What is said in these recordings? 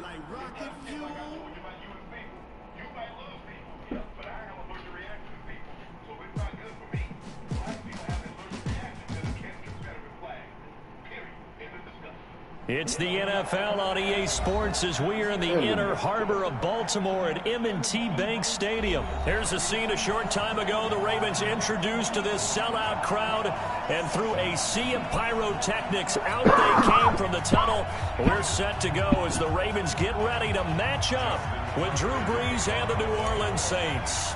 like rocket fuel. You might love people, but I have a allergic reaction to people, so it's not good for me. Black people have an allergic reaction to the Confederate flag. Period. End of discussion. It's the NFL on EA Sports as we are in the inner harbor of Baltimore at M&T Bank Stadium. Here's a scene a short time ago. The Ravens introduced to this sellout crowd, and through a sea of pyrotechnics, out they came from the tunnel. We're set to go as the Ravens get ready to match up with Drew Brees and the New Orleans Saints.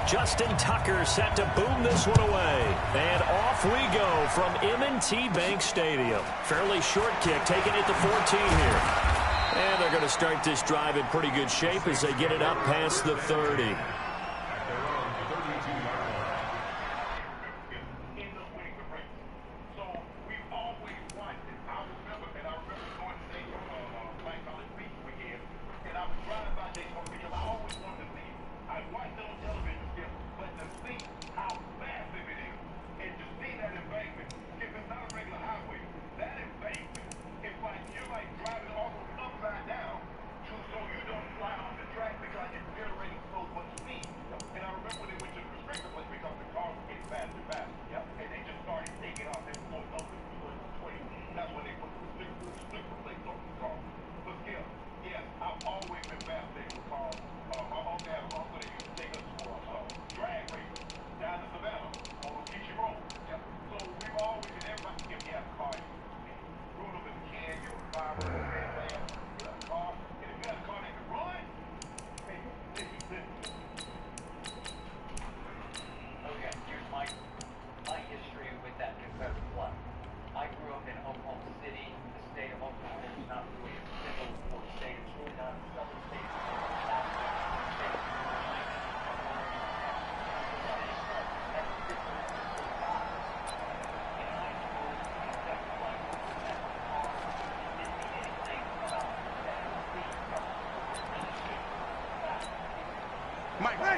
Justin Tucker set to boom this one away. And off we go from M&T Bank Stadium. Fairly short kick, taking it to 14 here. And they're going to start this drive in pretty good shape as they get it up past the 30.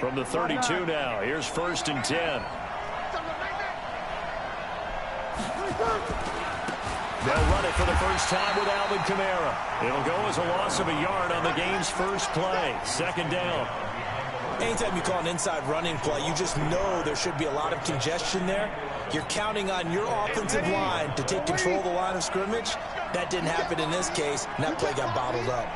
From the 32 now, here's 1st and 10. They'll run it for the first time with Alvin Kamara. It'll go as a loss of a yard on the game's first play. 2nd down. Anytime you call an inside running play, you just know there should be a lot of congestion there. You're counting on your offensive line to take control of the line of scrimmage. That didn't happen in this case, and that play got bottled up.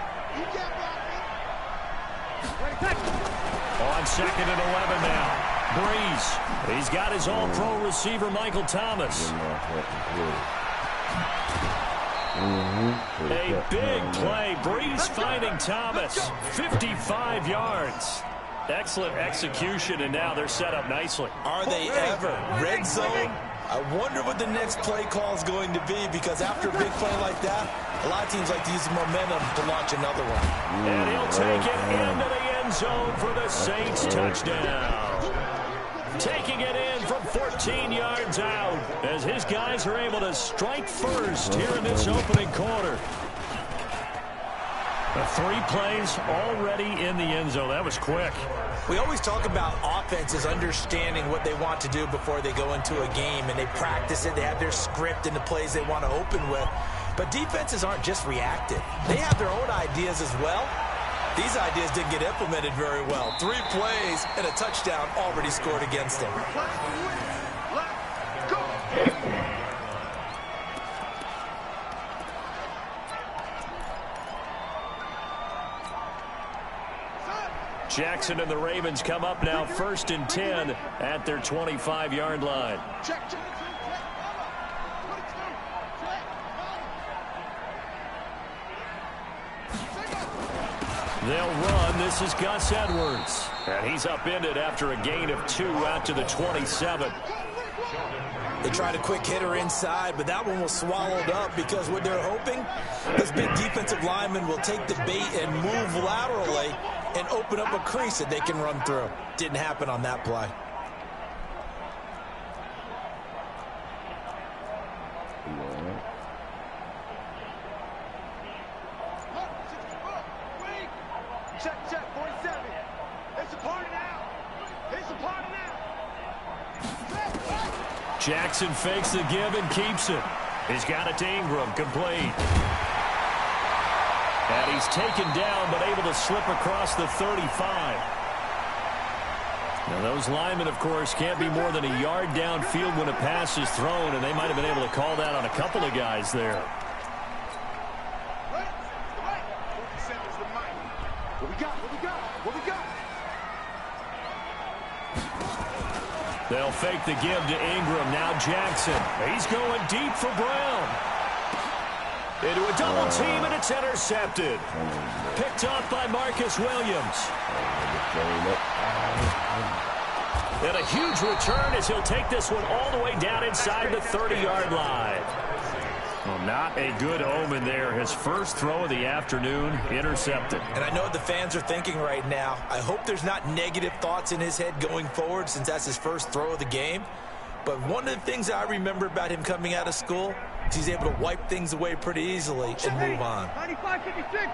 On 2nd and 11 now. Brees. He's got his all-pro receiver, Michael Thomas. A big play. Brees finding Thomas. 55 yards. Excellent execution, and now they're set up nicely. Are they ever? Red zone? I wonder what the next play call is going to be, because after a big play like that, a lot of teams like to use the momentum to launch another one. And he'll take it into the end zone for the Saints touchdown. Taking it in from 14 yards out as his guys are able to strike first here in this opening quarter. The 3 plays already in the end zone. That was quick. We always talk about offenses understanding what they want to do before they go into a game, and they practice it. They have their script and the plays they want to open with. But defenses aren't just reactive. They have their own ideas as well. These ideas didn't get implemented very well. 3 plays and a touchdown already scored against them. Jackson and the Ravens come up now 1st and 10 at their 25-yard line. They'll run. This is Gus Edwards. And he's upended after a gain of 2 out to the 27. They tried a quick hitter inside, but that one was swallowed up because what they're hoping, this big defensive lineman will take the bait and move laterally and open up a crease that they can run through. Didn't happen on that play. Check, 47. It's a party now. It's a party now. Jackson fakes the give and keeps it. He's got it to Ingram, complete. And he's taken down, but able to slip across the 35. Now, those linemen, of course, can't be more than a yard downfield when a pass is thrown, and they might have been able to call that on a couple of guys there. What we got? What we got? What we got? They'll fake the give to Ingram. Now Jackson. He's going deep for Brown. Into a double team, and it's intercepted. Picked off by Marcus Williams. And a huge return as he'll take this one all the way down inside the 30-yard line. Well, not a good omen there. His first throw of the afternoon, intercepted. And I know what the fans are thinking right now. I hope there's not negative thoughts in his head going forward since that's his first throw of the game. But one of the things I remember about him coming out of school is he's able to wipe things away pretty easily and move on. 95-56.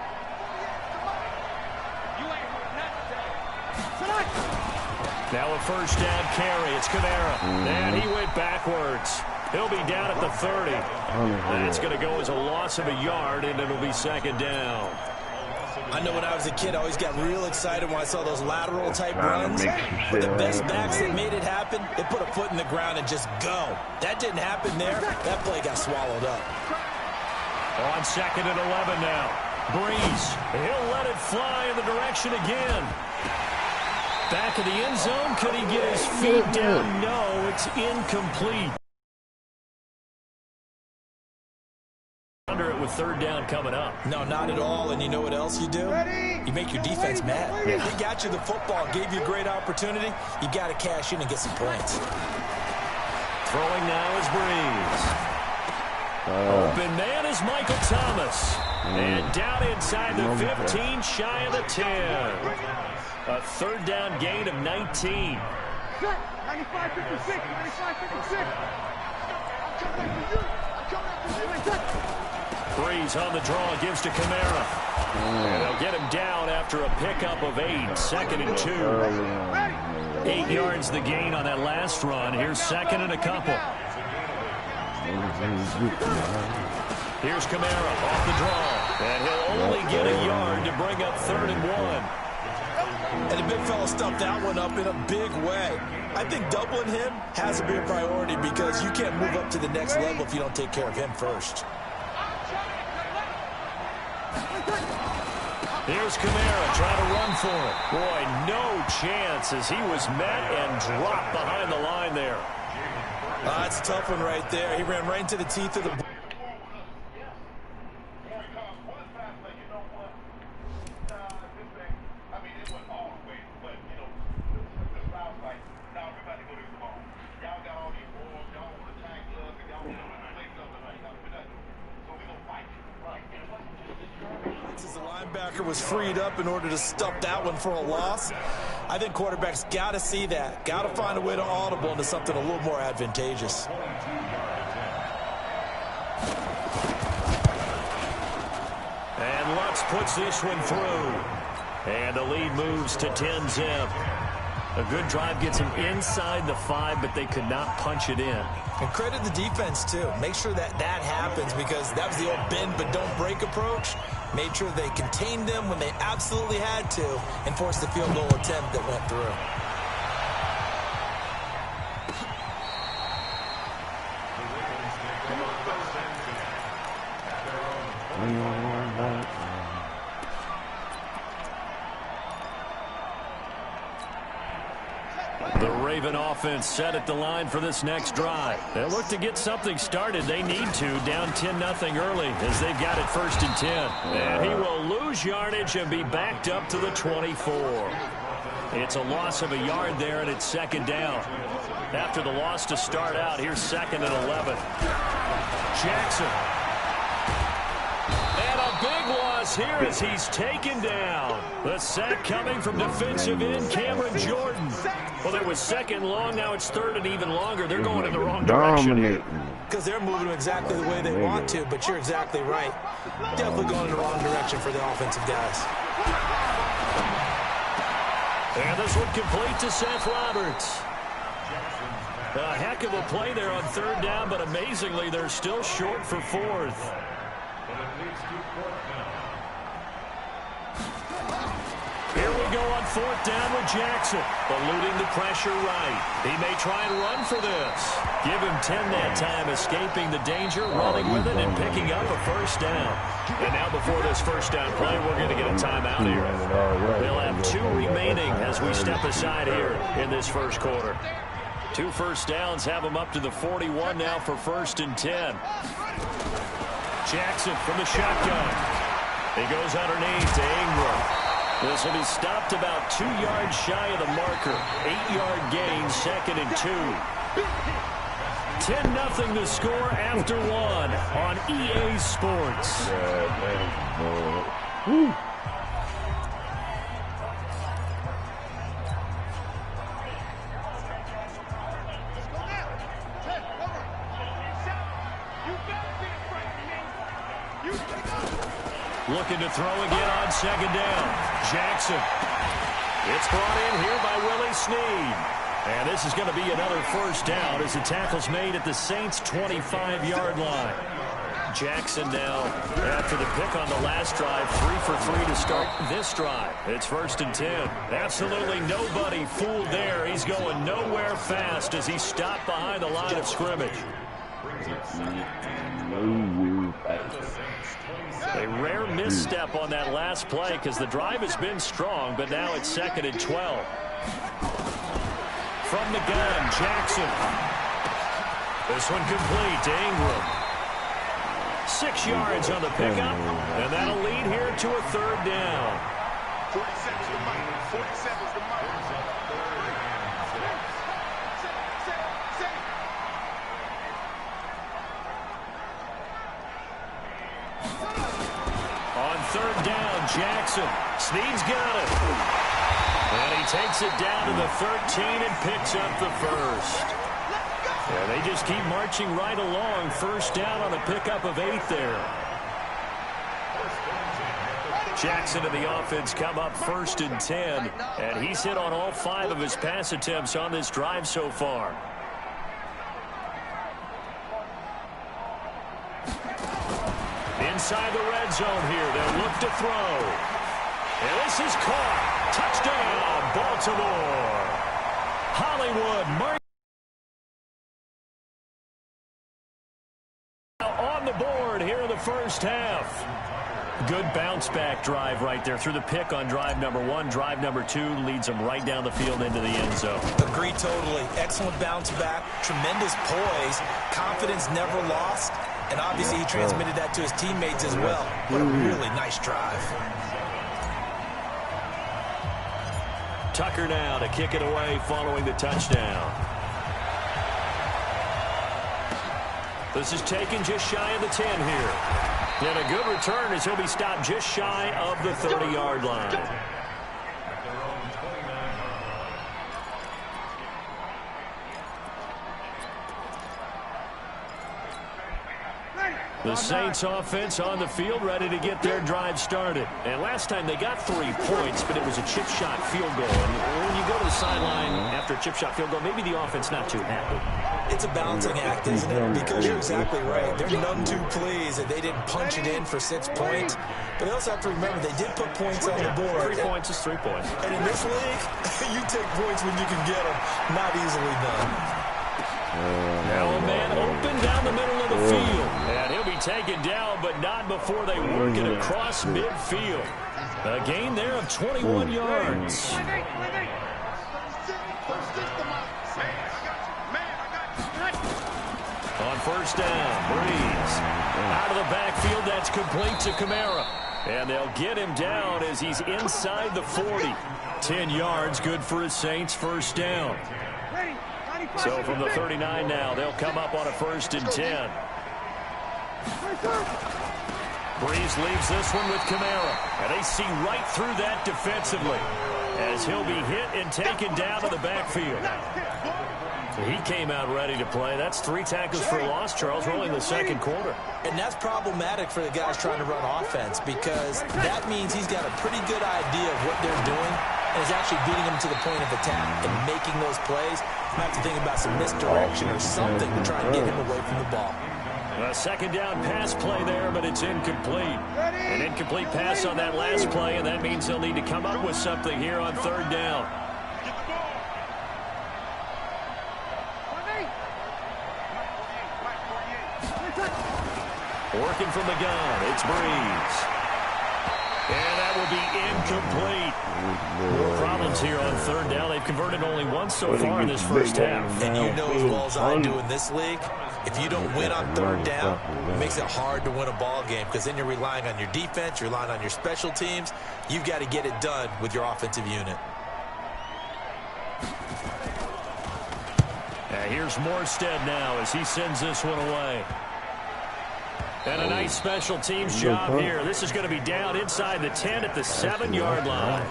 Now a first down carry. It's Kamara. And he went backwards. He'll be down at the 30. That's going to go as a loss of a yard, and it'll be second down. I know when I was a kid, I always got real excited when I saw those lateral-type runs. But the best backs that made it happen, they put a foot in the ground and just go. That didn't happen there. That play got swallowed up. On second and 11 now. Breeze. He'll let it fly in the direction again. Back of the end zone. Could he get his feet down? No, it's incomplete. Under it with third down coming up. No, not at all. And you know what else you do? You make your defense mad. Yeah. They got you the football, gave you a great opportunity. You got to cash in and get some points. Throwing now is Breeze. Open man is Michael Thomas. And down inside the 15, shy of the 10. A third down gain of 19. 95-56. 95-56. Breeze on the draw, gives to Kamara. And they'll get him down after a pickup of 8. Second and 2. 8 yards the gain on that last run. Here's second and a couple. Here's Kamara off the draw. And he'll only get a yard to bring up third and 1. And the big fella stuffed that one up in a big way. I think doubling him has to be a priority because you can't move up to the next level if you don't take care of him first. Here's Kamara trying to run for it. Boy, no chance as he was met and dropped behind the line there. That's a tough one right there. He ran right into the teeth of the... was freed up in order to stuff that one for a loss. I think quarterbacks got to see that. Got to find a way to audible into something a little more advantageous. And Lutz puts this one through. And the lead moves to 10-zip. A good drive gets them inside the 5, but they could not punch it in. And credit the defense, too. Make sure that that happens because that was the old bend but don't break approach. Made sure they contained them when they absolutely had to and forced the field goal attempt that went through. The Raven offense set at the line for this next drive. They look to get something started. They need to, down 10-0 early as they've got it first and 10. And he will lose yardage and be backed up to the 24. It's a loss of a yard there, and it's second down. After the loss to start out, here's second and 11. Jackson. And a big loss here as he's taken down. The sack coming from defensive end Cameron Jordan. Well, it was second long. Now it's third and even longer. They're going in the wrong direction here. Because they're moving them exactly the way they want to, but you're exactly right. Definitely going in the wrong direction for the offensive guys. And this one complete to Seth Roberts. A heck of a play there on third down, but amazingly, they're still short for fourth. go on 4th down with Jackson, eluding the pressure right. He may try and run for this. Give him 10 that time, escaping the danger, running with it, and picking up a first down. And now before this first down play, we're going to get a timeout here. They'll have 2 remaining as we step aside here in this first quarter. 2 first downs have them up to the 41 now for 1st and 10. Jackson from the shotgun. He goes underneath to Ingram. This will be stopped about 2 yards shy of the marker. 8-yard gain, 2nd and 2. 10-0 the score after 1 on EA Sports. Looking to throw again on 2nd down. Jackson. It's brought in here by Willie Snead. And this is going to be another first down as the tackle's made at the Saints' 25-yard line. Jackson now, after the pick on the last drive, 3 for 3 to start this drive. It's 1st and 10. Absolutely nobody fooled there. He's going nowhere fast as he's stopped behind the line of scrimmage. A rare misstep on that last play because the drive has been strong, but now it's 2nd and 12. From the gun, Jackson. This one complete to Ingram. 6 yards on the pickup, and that'll lead here to a 3rd down. 47's the money. 47's the money. On 3rd down, Jackson. Snead's got it. And he takes it down to the 13 and picks up the first. Yeah, they just keep marching right along. 1st down on the pickup of 8 there. Jackson and the offense come up 1st and 10. And he's hit on all 5 of his pass attempts on this drive so far. Inside the red zone here. They'll look to throw. And this is caught. Touchdown, Baltimore. Hollywood on the board here in the first half. Good bounce-back drive right there through the pick on drive number 1. Drive number 2 leads them right down the field into the end zone. Agree totally. Excellent bounce-back. Tremendous poise. Confidence never lost. And obviously he transmitted that to his teammates as well. What a really nice drive. Tucker now to kick it away following the touchdown. This is taken just shy of the 10 here. And a good return as he'll be stopped just shy of the 30-yard line. The Saints offense on the field ready to get their drive started. And last time they got 3 points, but it was a chip shot field goal. And when you go to the sideline after a chip shot field goal, maybe the offense not too happy. It's a balancing act, isn't it? Because you're exactly right. They're none too pleased that they didn't punch it in for 6 points. But they also have to remember they did put points on the board. 3 points is 3 points. And in this league, you take points when you can get them. Not easily done. Now a man open down the middle of the field. And he'll be taken down, but not before they work it across midfield. A gain there of 21 yards. On 1st down, Breeze. Out of the backfield, that's complete to Kamara. And they'll get him down as he's inside the 40. 10 yards, good for his Saints' 1st down. So from the 39 now, they'll come up on a 1st and 10. Breeze leaves this one with Kamara. And they see right through that defensively as he'll be hit and taken down to the backfield. He came out ready to play. That's 3 tackles for a loss, Charles, rolling the 2nd quarter. And that's problematic for the guys trying to run offense because that means he's got a pretty good idea of what they're doing and is actually beating them to the point of attack and making those plays. You have to think about some misdirection or something to try and get him away from the ball. A 2nd down pass play there, but it's incomplete. And An incomplete pass on that last play, and that means they'll need to come up with something here on third down. Working from the gun, it's Breeze. And that will be incomplete. More problems here on third down. They've converted only once so far in this first half. And you know as well as I do in this league, if you don't win on third down, it makes it hard to win a ball game because then you're relying on your defense, you're relying on your special teams. You've got to get it done with your offensive unit. Here's Morstead now as he sends this one away. And a nice special teams job here. This is going to be down inside the 10 at the 7-yard line.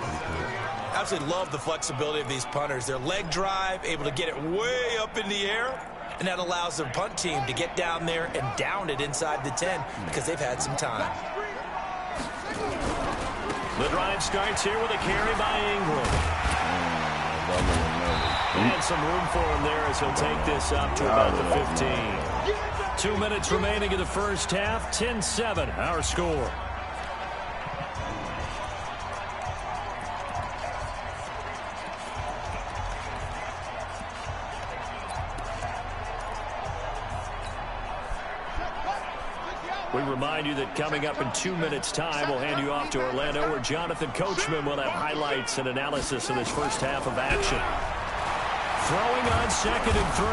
Absolutely love the flexibility of these punters. Their leg drive, able to get it way up in the air, and that allows their punt team to get down there and down it inside the 10 because they've had some time. The drive starts here with a carry by Ingram. And some room for him there as he'll take this up to about the 15. 2 minutes remaining in the first half. 10-7, our score. We remind you that coming up in 2 minutes' time, we'll hand you off to Orlando, where Jonathan Coachman will have highlights and analysis of this first half of action. Throwing on 2nd and 3.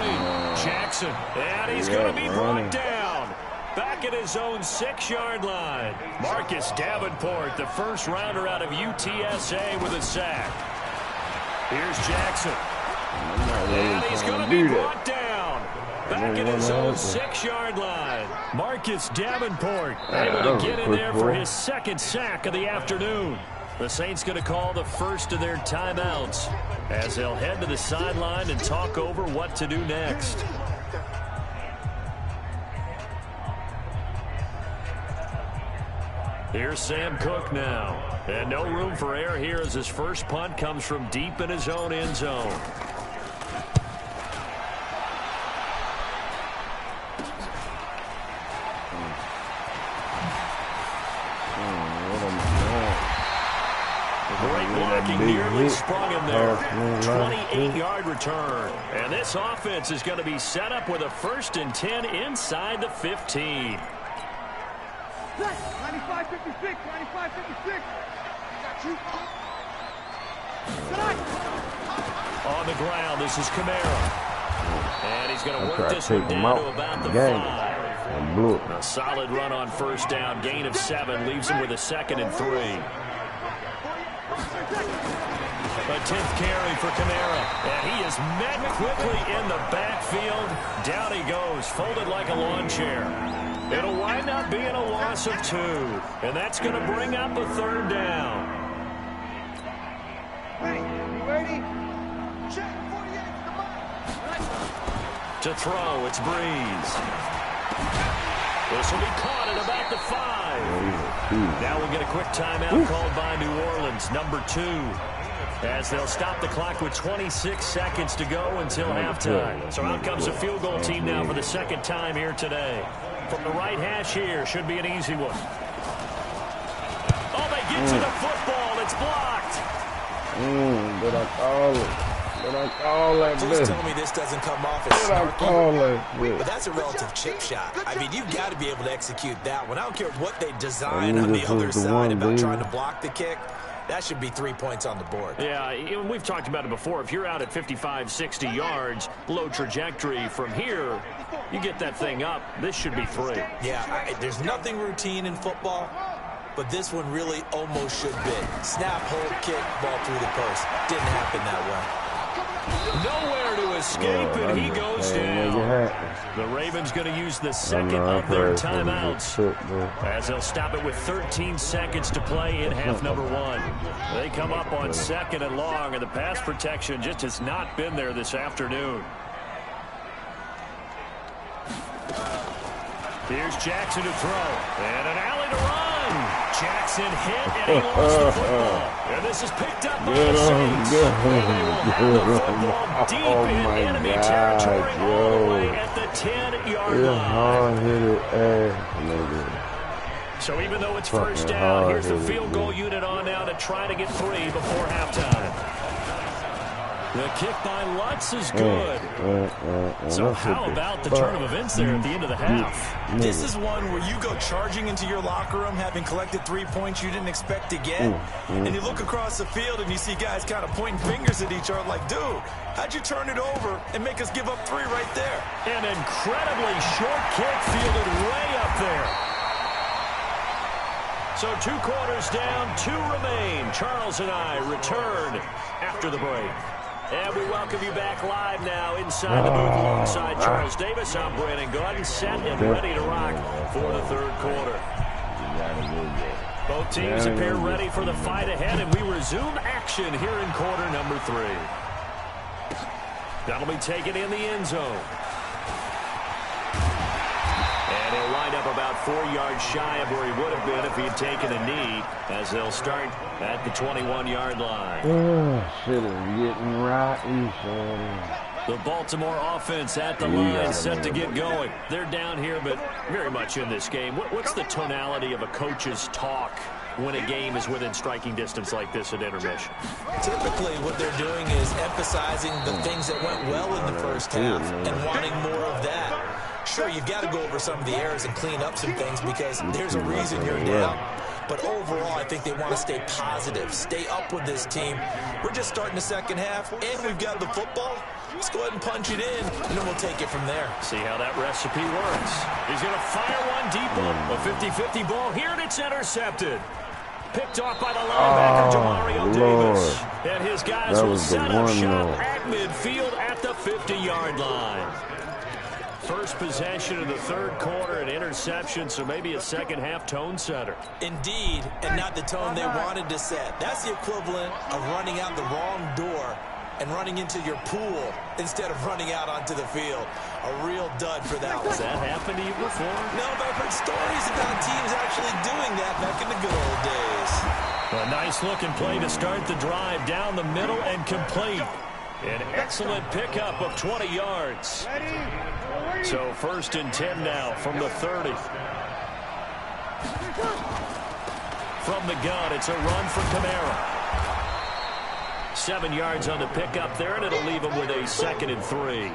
Jackson. And he's going to be brought down. Back at his own 6-yard line. Marcus Davenport, the first rounder out of UTSA with a sack. Here's Jackson. And he's going to be brought down. Back at his own 6-yard line. Marcus Davenport able to get in there for his second sack of the afternoon. The Saints going to call the first of their timeouts as they'll head to the sideline and talk over what to do next. Here's Sam Cook now. And no room for error here as his first punt comes from deep in his own end zone. Great blocking, nearly sprung him there. 28-yard return. And this offense is going to be set up with a 1st and 10 inside the 15. 95-56, 95-56. On the ground, this is Kamara. And he's going to work this one down to about the 5. A solid run on first down. Gain of 7 leaves him with a 2nd and 3. A 10th carry for Kamara. And he is met quickly in the backfield. Down he goes, folded like a lawn chair. It'll wind up being a loss of 2. And that's going to bring up a 3rd down. Ready? Check 48. To throw, it's Breeze. This will be caught at about the 5. Now we'll get a quick timeout called by New Orleans, number 2. As they'll stop the clock with 26 seconds to go until halftime. So out comes a field goal team now for the 2nd time here today. From the right hash here, should be an easy one. Oh, they get to the football. It's blocked. Did I call it? Did I call that? Please tell me this doesn't come off as snarky. But that's a relative chip shot. I mean, you've got to be able to execute that one. I don't care what they design on the other side about trying to block the kick. That should be 3 points on the board. Yeah, we've talked about it before. If you're out at 55, 60 yards, low trajectory from here, you get that thing up, this should be 3. Yeah, there's nothing routine in football, but this one really almost should be. Snap, hold, kick, ball through the post. Didn't happen that way. Nowhere to escape, and he goes down. The Ravens going to use the 2nd of their timeouts as they'll stop it with 13 seconds to play in half number 1. They come up on 2nd and long, and the pass protection just has not been there this afternoon. Here's Jackson to throw, and an alley to run. Jackson hit, and he lost the football. And this is picked up by the Saints. And they will have the football deep in enemy territory all the way at the 10-yard line. So even though it's first down, here's the field goal unit on now to try to get 3 before halftime. The kick by Lutz is good. So how about the turn of events there at the end of the half? This is one where you go charging into your locker room having collected 3 points you didn't expect to get. And you look across the field and you see guys kind of pointing fingers at each other like, dude, how'd you turn it over and make us give up 3 right there? An incredibly short kick fielded way up there. So 2 quarters down, 2 remain. Charles and I return after the break. And we welcome you back live now inside the booth alongside Charles Davis. I'm Brandon Gordon, set and ready to rock for the third quarter. Both teams appear ready for the fight ahead, and we resume action here in quarter number 3. That'll be taken in the end zone. And he'll wind up about 4 yards shy of where he would have been if he had taken a knee, as they'll start at the 21-yard line. Getting right. The Baltimore offense at the line, set to get going. They're down here, but very much in this game. What's the tonality of a coach's talk when a game is within striking distance like this at intermission? Typically, what they're doing is emphasizing the things that went well in the first half and wanting more of that. Sure, you've got to go over some of the errors and clean up some things because there's a reason you're down. But overall, I think they want to stay positive, stay up with this team. We're just starting the second half, and we've got the football. Let's go ahead and punch it in, and then we'll take it from there. See how that recipe works. He's going to fire one deep one. A 50-50 ball here, and it's intercepted. Picked off by the linebacker, Jamario Davis. And his guys will set up shop at midfield at the 50-yard line. First possession of the third quarter, an interception, so maybe a second-half tone setter. Indeed, and not the tone they wanted to set. That's the equivalent of running out the wrong door and running into your pool instead of running out onto the field. A real dud for that one. Has that happened to you before? No, but I've heard stories about teams actually doing that back in the good old days. A nice-looking play to start the drive down the middle and complete. An excellent pickup of 20 yards. So first and 10 now from the 30. From the gun, it's a run for Kamara. 7 yards on the pickup there, and it'll leave him with a 2nd and 3.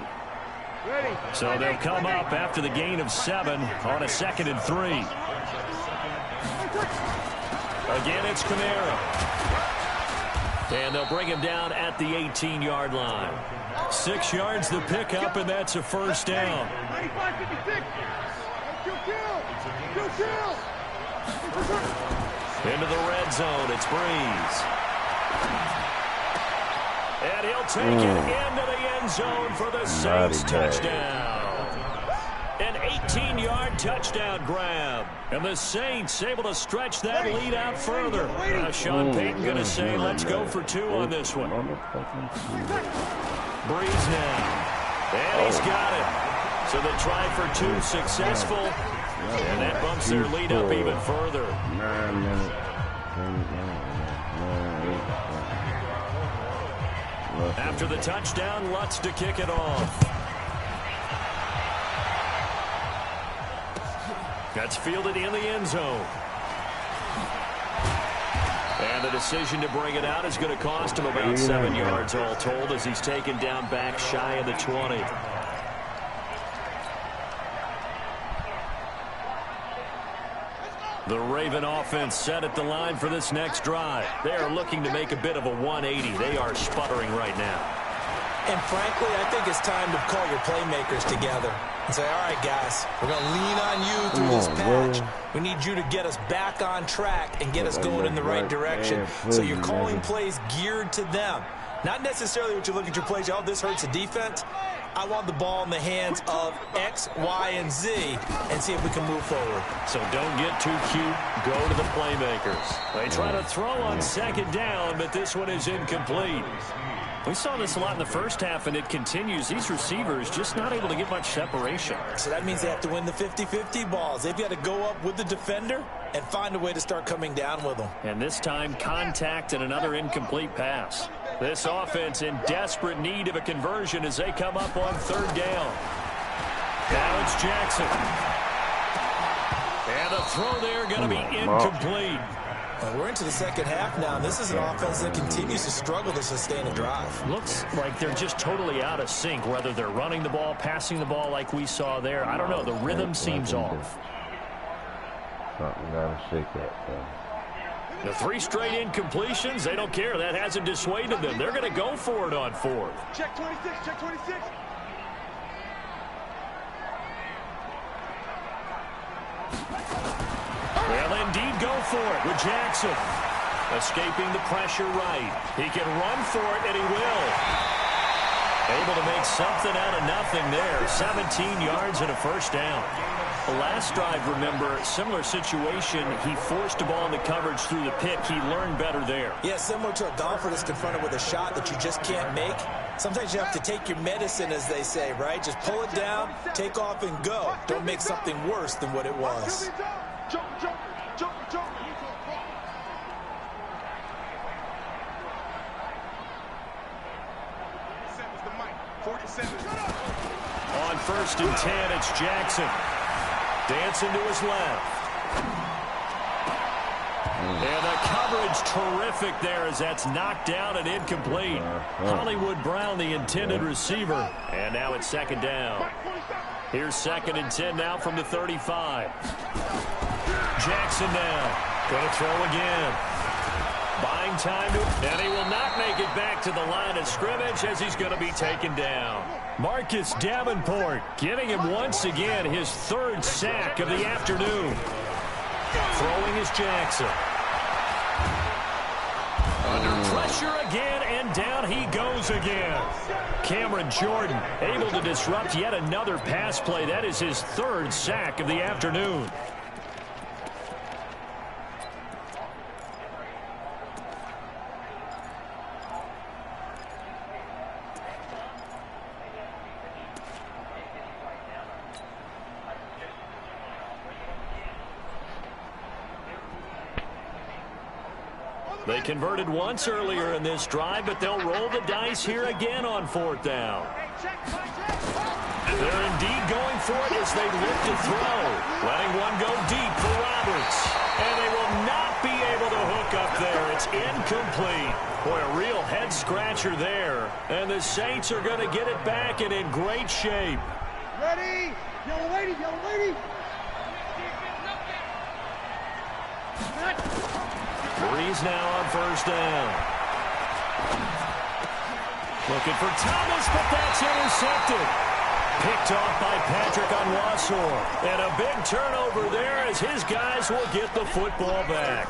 So they'll come up after the gain of 7 on a 2nd and 3. Again, it's Kamara. And they'll bring him down at the 18-yard line. 6 yards the pickup, and that's a first down. 95-56. Into the red zone, it's Breeze. And he'll take it into the end zone for the Saints touchdown. An 18-yard touchdown grab. And the Saints able to stretch that lead out further. Now Sean Payton going to say, let's go for 2 on this one. Breeze now. And he's got it. So they try for 2, successful. And that bumps their lead up even further. 9 minutes. After the touchdown, Lutz to kick it off. That's fielded in the end zone. And the decision to bring it out is going to cost him about 7 yards all told as he's taken down back shy of the 20. The Raven offense set at the line for this next drive. They are looking to make a bit of a 180. They are sputtering right now. And frankly, I think it's time to call your playmakers together and say, all right, guys, we're going to lean on you through this patch. We need you to get us back on track and get us going in the right direction. So you're calling plays geared to them. Not necessarily what you look at your plays, oh, this hurts the defense. I want the ball in the hands of X, Y, and Z and see if we can move forward. So don't get too cute. Go to the playmakers. They try to throw on second down, but this one is incomplete. We saw this a lot in the first half, and it continues. These receivers just not able to get much separation. So that means they have to win the 50-50 balls. They've got to go up with the defender and find a way to start coming down with them. And this time, contact and another incomplete pass. This offense in desperate need of a conversion as they come up on third down. Now it's Jackson. And And the throw there going to be incomplete. We're into the second half now, and this is an offense that continues to struggle to sustain a drive. Looks like they're just totally out of sync, whether they're running the ball, passing the ball like we saw there. I don't know. The rhythm seems off. Something got to shake that thing. The 3 straight incompletions, they don't care. That hasn't dissuaded them. They're going to go for it on 4th. Check 26, check 26. They'll indeed go for it with Jackson. Escaping the pressure right. He can run for it, and he will. Able to make something out of nothing there. 17 yards and a first down. The last drive, remember, similar situation. He forced the ball into coverage through the pick. He learned better there. Yeah, similar to a golfer that's confronted with a shot that you just can't make. Sometimes you have to take your medicine, as they say, right? Just pull it down, take off, and go. Don't make something worse than what it was. Jump, jump, jump, jump. The mic. 47. On 1st and 10, it's Jackson. Dancing to his left. And the coverage terrific there as that's knocked down and incomplete. Hollywood Brown, the intended receiver. And now it's 2nd down. Here's 2nd and 10 now from the 35. Jackson now. Going to throw again. Buying time to, and he will not make it back to the line of scrimmage as he's going to be taken down. Marcus Davenport getting him once again his 3rd sack of the afternoon. Throwing is Jackson. Under pressure again, and down he goes again. Cameron Jordan able to disrupt yet another pass play. That is his 3rd sack of the afternoon. They converted once earlier in this drive, but they'll roll the dice here again on 4th down. They're indeed going for it as they look to throw. Letting one go deep for Roberts. And they will not be able to hook up there. It's incomplete. Boy, a real head-scratcher there. And the Saints are going to get it back and in great shape. Ready? Yellow lady, yellow lady. Breeze now on 1st down. Looking for Thomas, but that's intercepted. Picked off by Patrick Onwuasor. And a big turnover there as his guys will get the football back.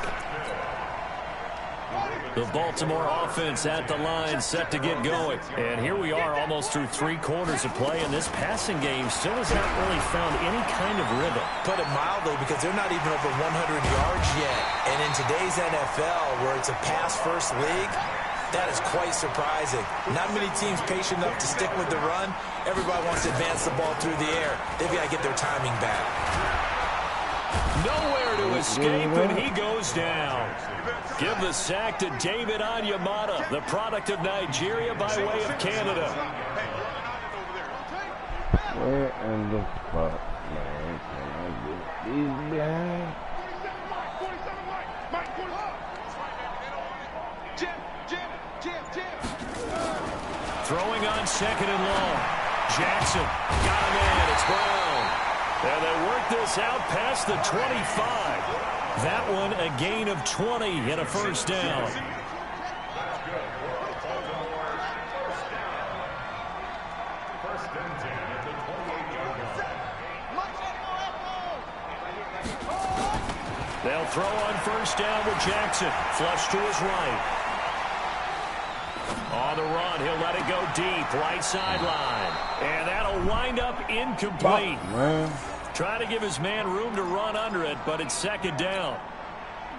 The Baltimore offense at the line set to get going. And here we are almost through 3 quarters of play, and this passing game still has not really found any kind of rhythm. Put it mildly, because they're not even over 100 yards yet. And in today's NFL, where it's a pass-first league, that is quite surprising. Not many teams patient enough to stick with the run. Everybody wants to advance the ball through the air. They've got to get their timing back. Nowhere to escape, and he goes down. Give the sack to David Onyemata, the product of Nigeria by way of Canada. Where in the fuck, man, can I get these guys? Throwing on 2nd and long. Jackson got him in. It's Brown. And they work this out past the 25. That one a gain of 20 and a first down. They'll throw on 1st down with Jackson. Flush to his right. On the run, he'll let it go deep, right sideline. And that'll wind up incomplete. Trying to give his man room to run under it, but it's 2nd down.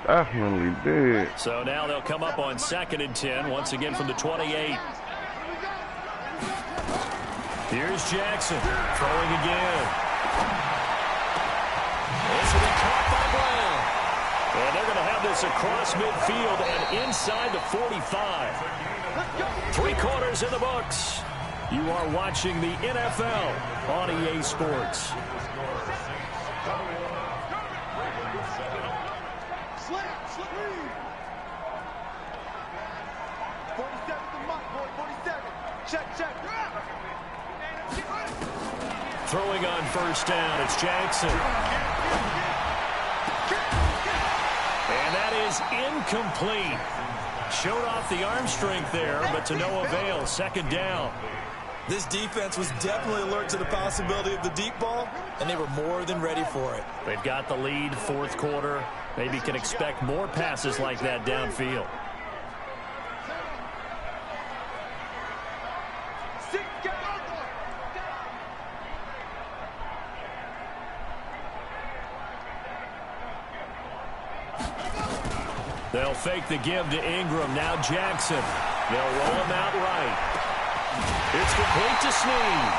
Definitely did. So now they'll come up on 2nd and 10, once again from the 28. Here's Jackson, throwing again. This will be caught by Brown. And they're going to have this across midfield and inside the 45. 3 quarters in the books. You are watching the NFL on EA Sports. check. Throwing on first down, it's Jackson. And that is incomplete. Showed off the arm strength there, but to no avail. Second down. This defense was definitely alert to the possibility of the deep ball, and they were more than ready for it. They've got the lead, fourth quarter. Maybe can expect more passes like that downfield. They'll fake the give to Ingram. Now Jackson. They'll roll him out right. It's complete to Snead.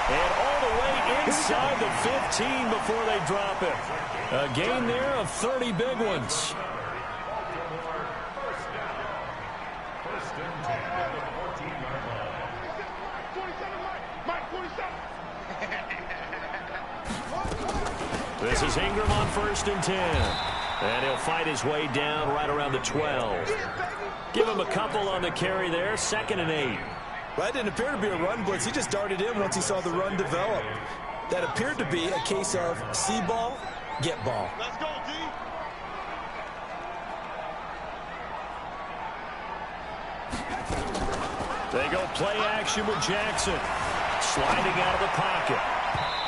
And all the way inside the 15 before they drop it. A gain there of 30 big ones. This is Ingram on 1st and 10. And he'll fight his way down right around the 12. Give him a couple on the carry there. 2nd and 8. Well, that didn't appear to be a run blitz. He just darted in once he saw the run develop. That appeared to be a case of see ball, get ball. Let's go, D. They go play action with Jackson. Sliding out of the pocket.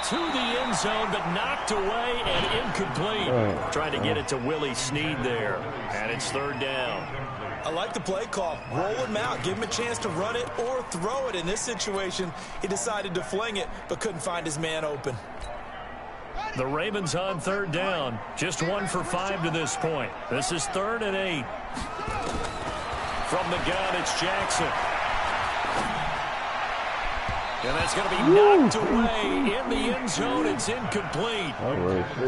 To the end zone, but knocked away and incomplete. Trying to get it to Willie Snead there. And it's 3rd down. I like the play call. Roll him out. Give him a chance to run it or throw it. In this situation, he decided to fling it, but couldn't find his man open. The Ravens on 3rd down. Just 1 for 5 to this point. This is 3rd and 8. From the gun, it's Jackson. And that's going to be knocked away in the end zone. It's incomplete.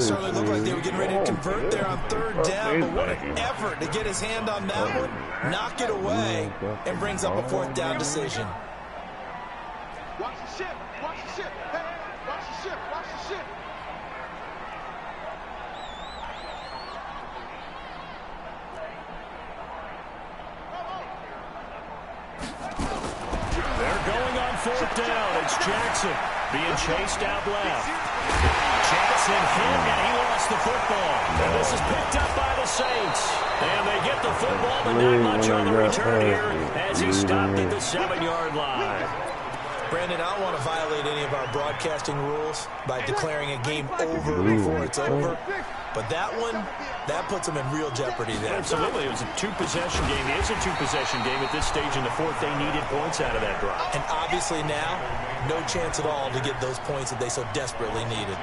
Certainly looked like they were getting ready to convert there on 3rd down, but what an effort to get his hand on that one, knock it away, and brings up a 4th down decision. Watch the ship. Watch the ship. Hey, watch the ship. Watch the ship. They're going on 4th down. It's Jackson being chased out left. Jackson hit, and he lost the football. And this is picked up by the Saints. And they get the football, but not much on the return here as he stopped at the 7-yard line. Brandon, I don't want to violate any of our broadcasting rules by declaring a game over before it's over. But that one, that puts them in real jeopardy there. Absolutely. It was a 2-possession game. It is a 2-possession game at this stage in the 4th. They needed points out of that drive. And obviously now, no chance at all to get those points that they so desperately needed.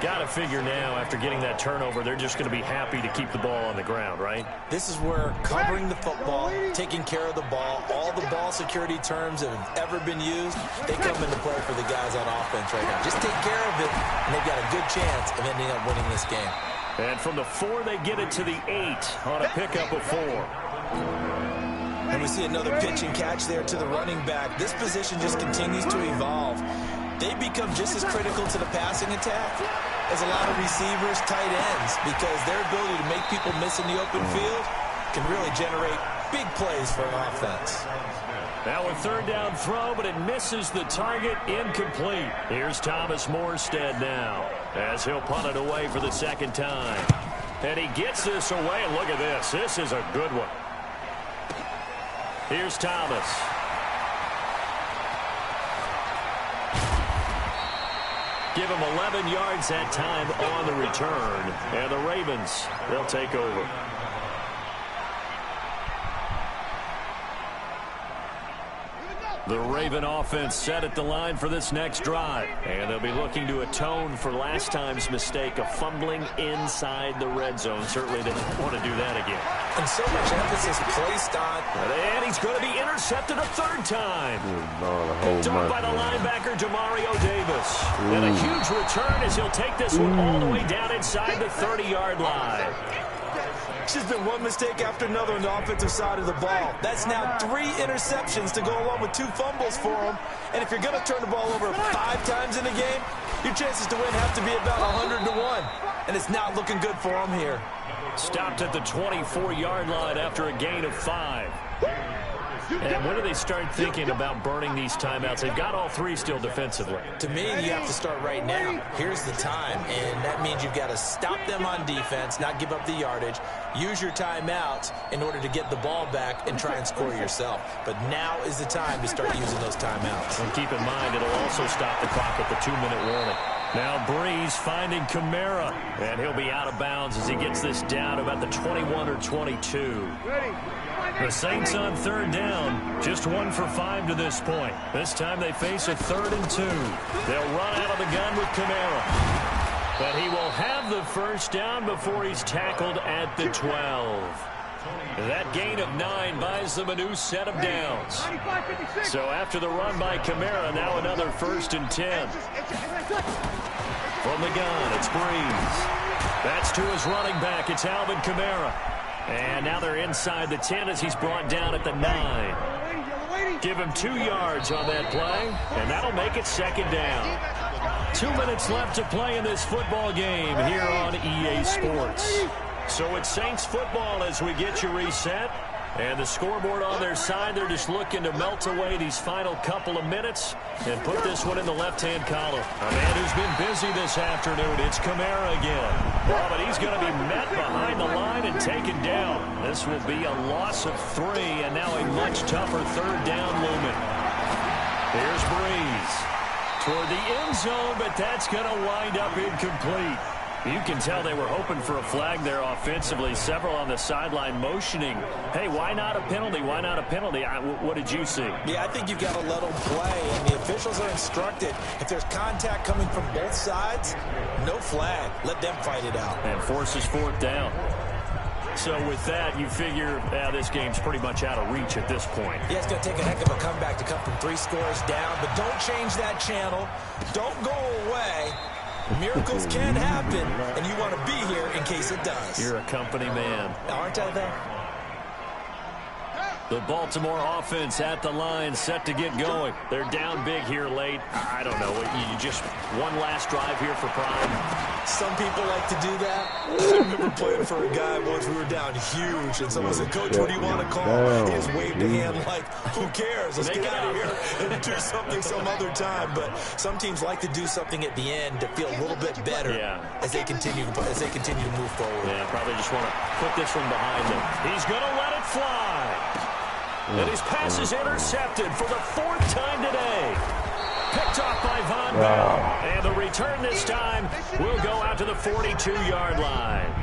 Got to figure now, after getting that turnover, they're just going to be happy to keep the ball on the ground, right? This is where covering the football, taking care of the ball, all the ball security terms that have ever been used, they come into play for the guys on offense right now. Just take care of it, and they've got a good chance of ending up winning this game. And from the 4, they get it to the 8 on a pickup of 4. And we see another pitch and catch there to the running back. This position just continues to evolve. They become just as critical to the passing attack as a lot of receivers, tight ends, because their ability to make people miss in the open field can really generate big plays for an offense. Now a 3rd down throw, but it misses the target, incomplete. Here's Thomas Morstead now as he'll punt it away for the 2nd time. And he gets this away, and look at this. This is a good one. Here's Thomas. Give him 11 yards that time on the return. And the Ravens, they'll take over. The Raven offense set at the line for this next drive. And they'll be looking to atone for last time's mistake of fumbling inside the red zone. Certainly they don't want to do that again. And so much emphasis placed on... And he's going to be intercepted a 3rd time. Picked up by the linebacker, Demario Davis. And a huge return as he'll take this one all the way down inside the 30-yard line. It's just been one mistake after another on the offensive side of the ball. That's now 3 interceptions to go along with 2 fumbles for him. And if you're going to turn the ball over 5 times in a game, your chances to win have to be about 100 to 1. And it's not looking good for him here. Stopped at the 24-yard line after a gain of 5. And when do they start thinking about burning these timeouts? They've got all three still defensively. To me, you have to start right now. Here's the time, and that means you've got to stop them on defense, not give up the yardage, use your timeouts in order to get the ball back and try and score yourself. But now is the time to start using those timeouts. And keep in mind, it'll also stop the clock at the 2-minute warning. Now Breeze finding Kamara, and he'll be out of bounds as he gets this down about the 21 or 22. The Saints on third down, just 1 for 5 to this point. This time they face a 3rd and 2. They'll run out of the gun with Kamara. But he will have the first down before he's tackled at the 12. That gain of 9 buys them a new set of downs. So after the run by Kamara, now another 1st and 10. From the gun, it's Breeze. That's to his running back. It's Alvin Kamara. And now they're inside the 10 as he's brought down at the 9. Give him 2 yards on that play, and that'll make it 2nd down. 2 minutes left to play in this football game here on EA Sports. So it's Saints football as we get you reset. And the scoreboard on their side, they're just looking to melt away these final couple of minutes and put this one in the left-hand column. A man who's been busy this afternoon, it's Kamara again. Oh, but he's going to be met behind the line and taken down. This will be a loss of 3, and now a much tougher 3rd down looming. Here's Breeze toward the end zone, but that's going to wind up incomplete. You can tell they were hoping for a flag there offensively. Several on the sideline motioning, hey, why not a penalty? Why not a penalty? What did you see? Yeah, I think you've got to let them play, and the officials are instructed. If there's contact coming from both sides, no flag. Let them fight it out. And forces 4th down. So with that, you figure this game's pretty much out of reach at this point. Yeah, it's going to take a heck of a comeback to come from 3 scores down, but don't change that channel. Don't go away. Miracles can happen, and you want to be here in case it does. You're a company man. Aren't I, though? The Baltimore offense at the line, set to get going. They're down big here late. I don't know. You just one last drive here for prime. Some people like to do that. I remember playing for a guy once. We were down huge, and someone said, Coach, what do you want to call? He just waved a hand like, who cares? Let's get out of here and do something some other time. But some teams like to do something at the end to feel a little bit better as they continue to move forward. Yeah, probably just want to put this one behind them. He's going to let it fly. And his pass is intercepted for the 4th time today. Picked off by Von Bell. And the return this time will go out to the 42-yard line.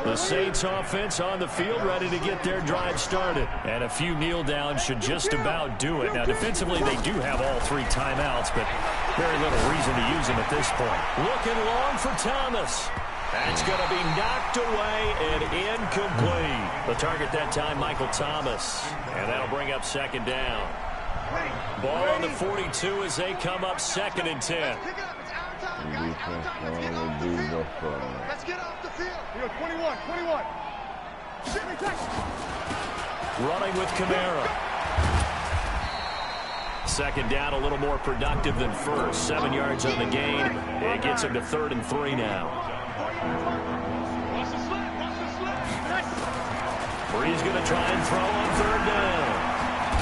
The Saints offense on the field ready to get their drive started. And a few kneel downs should just about do it. Now, defensively, they do have all 3 timeouts, but very little reason to use them at this point. Looking long for Thomas. That's going to be knocked away and incomplete. The target that time, Michael Thomas. And that'll bring up 2nd down. Ball on the 42 as they come up 2nd and 10. Let's get off the field. 21. Running with Kamara. 2nd down, a little more productive than first. 7 yards on the gain. It gets him to 3rd and 3 now. Breeze going to try and throw on 3rd down.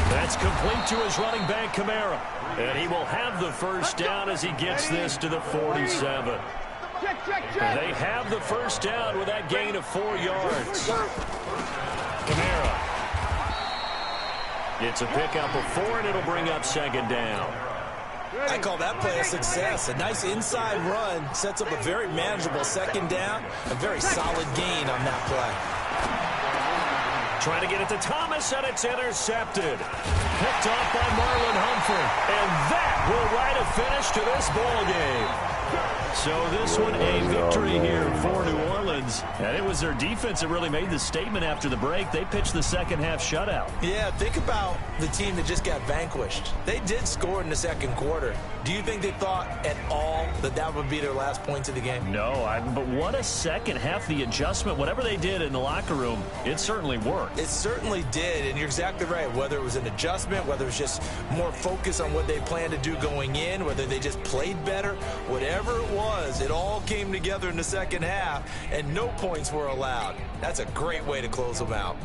That's complete to his running back, Kamara. And he will have the first down as he gets this to the 47. They have the first down with that gain of 4 yards. Kamara gets a pickup of 4, and it'll bring up 2nd down. I call that play a success. A nice inside run sets up a very manageable 2nd down. A very solid gain on that play. Trying to get it to Thomas, and it's intercepted. Picked off by Marlon Humphrey. And that will write a finish to this ball game. So this one a victory here for New Orleans. And it was their defense that really made the statement after the break. They pitched the 2nd half shutout. Yeah, think about the team that just got vanquished. They did score in the 2nd quarter. Do you think they thought at all that that would be their last points of the game? No, but what a 2nd half. The adjustment, whatever they did in the locker room, it certainly worked. It certainly did, and you're exactly right. Whether it was an adjustment, whether it was just more focus on what they planned to do going in, whether they just played better, whatever it was, it all came together in the 2nd half, and no points were allowed. That's a great way to close them out.